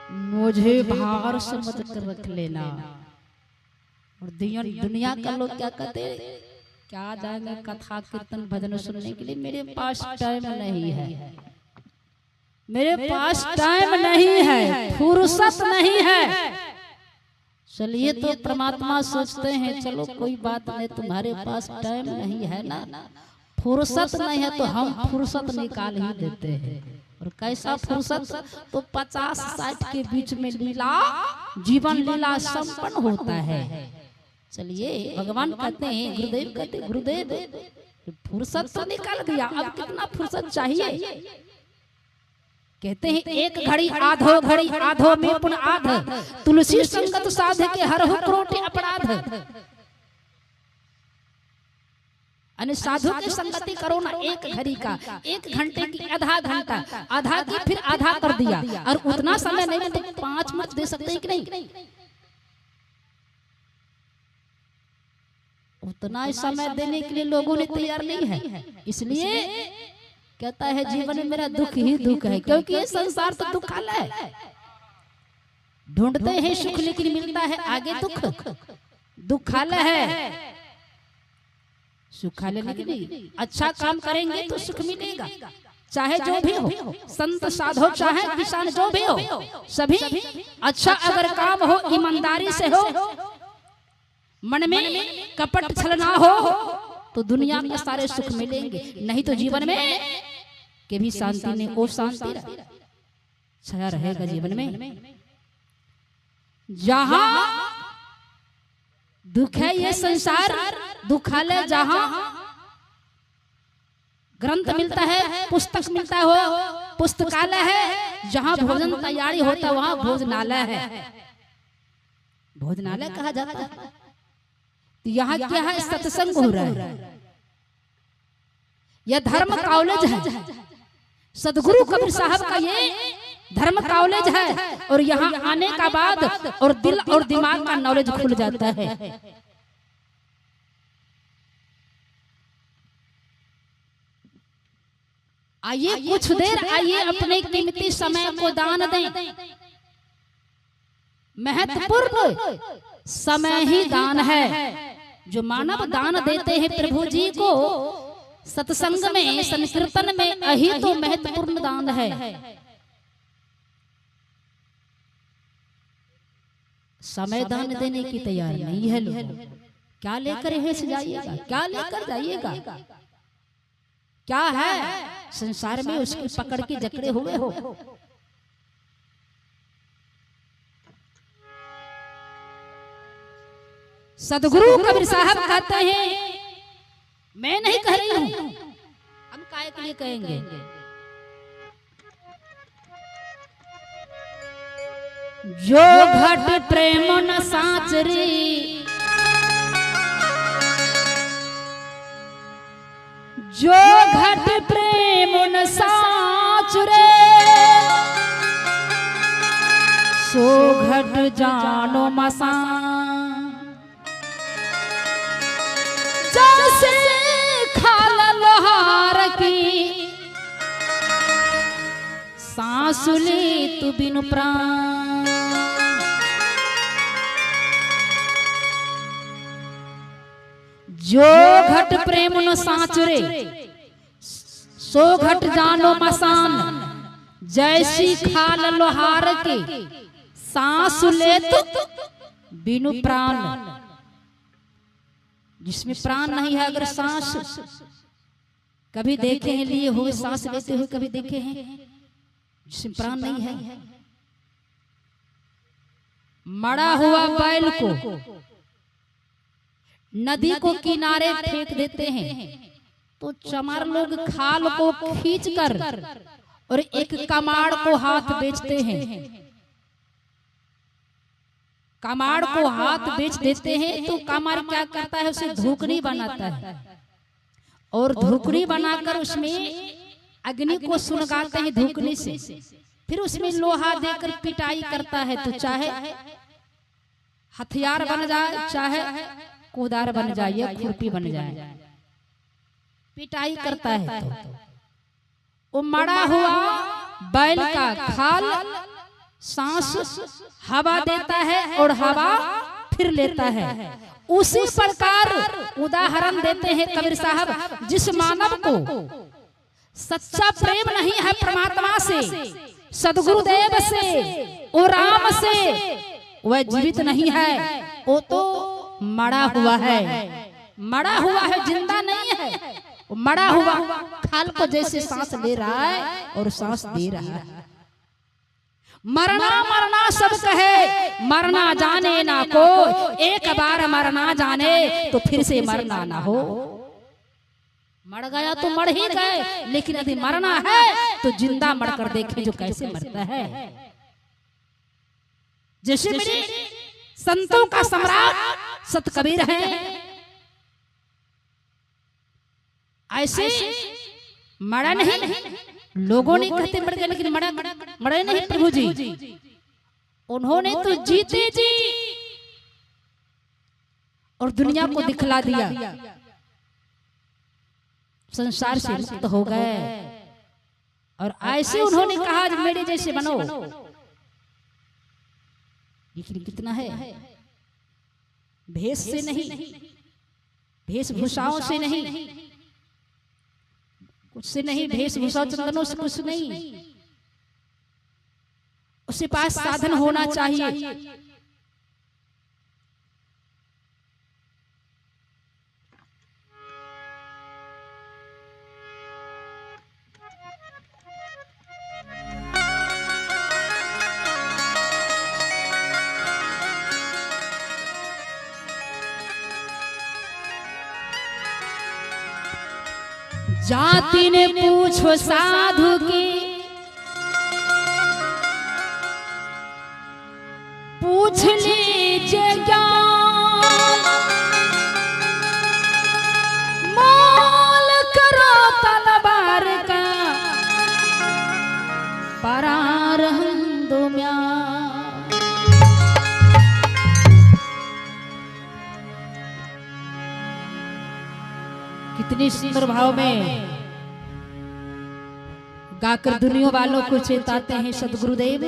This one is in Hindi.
मुझे भार से मत कर रख लेना। और दुनिया का लोग क्या कहते हैं, क्या जाएंगे कथा कीर्तन भजन सुनने के लिए, मेरे पास टाइम नहीं है, मेरे पास टाइम नहीं है, फुर्सत नहीं है। चलिए तो परमात्मा सोचते हैं चलो कोई बात नहीं, तुम्हारे पास टाइम नहीं है ना, फुर्सत नहीं है, तो हम फुर्सत निकाल ही देते हैं। और कैसा फुर्सत, तो 50-60 के बीच में लीला, जीवन लीला संपन्न होता है। चलिए भगवान कहते हैं, गुरुदेव कहते, गुरुदेव फुर्सत तो निकल गया, अब कितना फुर्सत चाहिए। कहते हैं एक घड़ी आधो घड़ी, आधो में पुन आध, तुलसी संगत साध के हर हो क्रोटे अपराध। अने साधु की संगति करो ना, एक घड़ी का, 1 घंटे की आधा घंटा, आधा की फिर आधा कर दिया, और उतना समय नहीं तो 5 मिनट दे सकते हैं कि नहीं, उतना समय देने के लिए लोगों ने तैयार नहीं है। इसलिए कहता है जीवन में मेरा दुख ही दुख है, क्योंकि ये संसार तो दुखालय है। ढूंढते हैं सुख लेकिन मिलता है आगे दुख, दुखालय है। सुखालय लेकिन अच्छा काम करेंगे तो सुख मिलेगा, चाहे जो भी हो, संत साधु चाहे किसान जो भी हो, सभी अच्छा अगर काम हो, ईमानदारी से हो, मन में कपट छल ना हो, तो दुनिया में सारे सुख मिलेंगे। नहीं तो जीवन में कभी शांति नहीं, वो शांति छाया रहेगा जीवन में। जहां दुख है ये संसार दुखालय, जहां ग्रंथ मिलता है, पुस्तक मिलता हो, पुस्तकालय है। जहां भोजन तैयारी होता है वहां भोजनालय है, भोजनालय कहा जाता है। यहाँ क्या है, सत्संग हो रहा है, यह धर्म कॉलेज है। सदगुरु कबीर साहब का ये धर्म कॉलेज है, और यहाँ आने का बाद और दिल और दिमाग का नॉलेज खुल जाता है। आइए कुछ देर आइए अपने कीमती समय को दान दें। महत्वपूर्ण समय ही दान है। जो मानव दान देते हैं प्रभु जी को, सत्संग में संकीर्तन में, यही तो महत्वपूर्ण दान है। समय दान देने की तैयार नहीं है लोग। क्या लेकर यहाँ से जाइएगा, क्या लेकर जाइएगा, क्या है संसार में उसकी पकड़ के जकड़े हुए हो। सदगुरु कबीर साहब कहते हैं, मैं नहीं कह रही हूं, हम काहे के लिए कहेंगे। जो घट प्रेम न साच रे, जो घट प्रेम न साच रे, सो घट जानो मसान। जैसे खाल लोहार की, सांस ले तू बिनु प्राण। जो घट प्रेम न साचुरे, सो घट जानो मसान। जैसी खाल लोहार के, सांस ले तो बिनु प्राण। जिसमें प्राण नहीं है, अगर सांस कभी देखे हैं लिए हुए, सांस लेते हुए कभी देखे हैं, जिसमें प्राण नहीं है। मरा हुआ बैल को नदी को किनारे फेंक देते हैं, तो चमार लोग खाल को खींचकर और एक कमाड़ को हाथ बेचते हैं। कमाड़ को हाथ बेच देते हैं, तो कमार क्या करता है, उसे धूकनी बनाता है, और धूकनी बनाकर उसमें अग्नि को सुलगाते हैं धूकनी से। फिर उसमें लोहा देकर पिटाई करता है, तो चाहे हथियार बन जाए, चाहे कुदार बन जाए या खुरपी बन जाए, पिटाई करता है। तो वो मरा हुआ बैल का खाल सांस हवा देता है और हवा फिर लेता है। उसी प्रकार उदाहरण देते हैं कबीर साहब, जिस मानव को सच्चा प्रेम नहीं है परमात्मा से, सदगुरुदेव से, ओ राम से, वह जीवित नहीं है, वो तो मरा हुआ है। मरा हुआ है, जिंदा नहीं है, मरा हुआ खाल को जैसे सांस ले रहा है और सांस दे रहा है। मरना मरना सब कहे, मरना जाने ना को, एक बार मरना जाने तो फिर से मरना ना हो। मर गया तो मर ही गए, लेकिन यदि मरना है तो जिंदा मरकर देखें जो कैसे मरता है। जैसे मेरे संतों का सम्राट संत कबीर है, ऐसे मरा नहीं, लोगों ने कहते मर गए, लेकिन मरे नहीं प्रभु जी, उन्होंने तो जीते जी और दुनिया को दिखला दिया, संसार से मुक्त हो गए। और ऐसे उन्होंने कहा मेरे जैसे बनो, लेकिन कितना है, भेष से नहीं, वेशभूषाओं से नहीं, कुछ से नहीं, वेशभूषा चंदनों से कुछ नहीं, उसके पास साधन होना चाहिए। जाति ने पूछो साधु की, पूछ लीजिए ज्ञान, मोल करो तलवार का, परारंभ दो म्यान। कितनी सुंदर भाव में गाकर दुनिया वालों को चेताते हैं सदगुरुदेव।